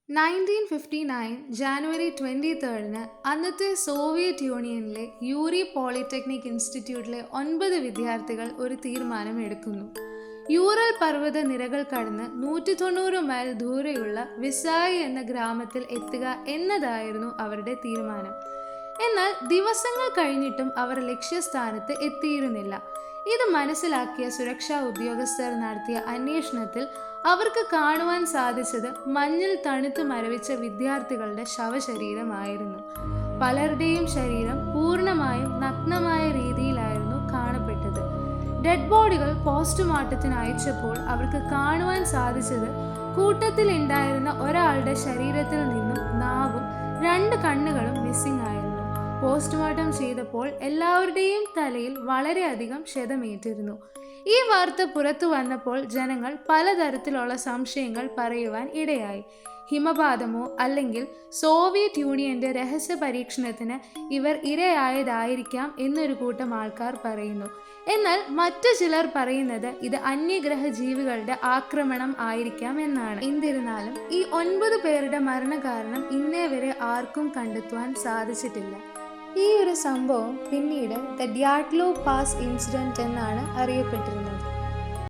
1959 ജാനുവരി 23 അന്നത്തെ Soviet യൂണിയനിലെ Yuri polytechnic ഇൻസ്റ്റിറ്റ്യൂട്ടിലെ 9 വിദ്യാർത്ഥികൾ ഒരു തീരുമാനം എടുക്കുന്നു. യൂറൽ പർവ്വത നിരകൾ കടന്ന് 190 മൈൽ ദൂരെയുള്ള വിസായി എന്ന ഗ്രാമത്തിൽ എത്തുക എന്നതായിരുന്നു അവരുടെ തീരുമാനം. എന്നാൽ ദിവസങ്ങൾ കഴിഞ്ഞിട്ടും അവർ ലക്ഷ്യസ്ഥാനത്ത് എത്തിയിരുന്നില്ല. ഇത് മനസ്സിലാക്കിയ സുരക്ഷാ ഉദ്യോഗസ്ഥർ നടത്തിയ അന്വേഷണത്തിൽ അവർക്ക് കാണുവാൻ സാധിച്ചത് മഞ്ഞിൽ തണുത്തു മരവിച്ച വിദ്യാർത്ഥികളുടെ ശവശരീരമായിരുന്നു. പലരുടെയും ശരീരം പൂർണ്ണമായും നഗ്നമായ രീതിയിലായിരുന്നു കാണപ്പെട്ടത്. ഡെഡ് ബോഡികൾ പോസ്റ്റ്മോർട്ടത്തിന് അയച്ചപ്പോൾ അവർക്ക് കാണുവാൻ സാധിച്ചത് കൂട്ടത്തിൽ ഉണ്ടായിരുന്ന ഒരാളുടെ ശരീരത്തിൽ നിന്നും നാവും 2 കണ്ണുകളും മിസ്സിംഗ് ആയിരുന്നു. പോസ്റ്റ്മോർട്ടം ചെയ്തപ്പോൾ എല്ലാവരുടെയും തലയിൽ വളരെയധികം ക്ഷതമേറ്റിരുന്നു. ഈ വാർത്ത പുറത്തു വന്നപ്പോൾ ജനങ്ങൾ പലതരത്തിലുള്ള സംശയങ്ങൾ പറയുവാൻ ഇടയായി. ഹിമപാതമോ അല്ലെങ്കിൽ സോവിയറ്റ് യൂണിയന്റെ രഹസ്യ പരീക്ഷണത്തിന് ഇവർ ഇരയായതായിരിക്കാം എന്നൊരു കൂട്ടം ആൾക്കാർ പറയുന്നു. എന്നാൽ മറ്റു ചിലർ പറയുന്നത് ഇത് അന്യഗ്രഹ ജീവികളുടെ ആക്രമണം ആയിരിക്കാം എന്നാണ്. എന്നിരുന്നാലും ഈ 9 പേരുടെ മരണകാരണം ഇന്നേ വരെ ആർക്കും കണ്ടെത്തുവാൻ സാധിച്ചിട്ടില്ല. ഈ ഒരു സംഭവം പിന്നീട് ദ ഡ്യാട്ലോ പാസ് ഇൻസിഡന്റ് എന്നാണ് അറിയപ്പെട്ടിരുന്നത്.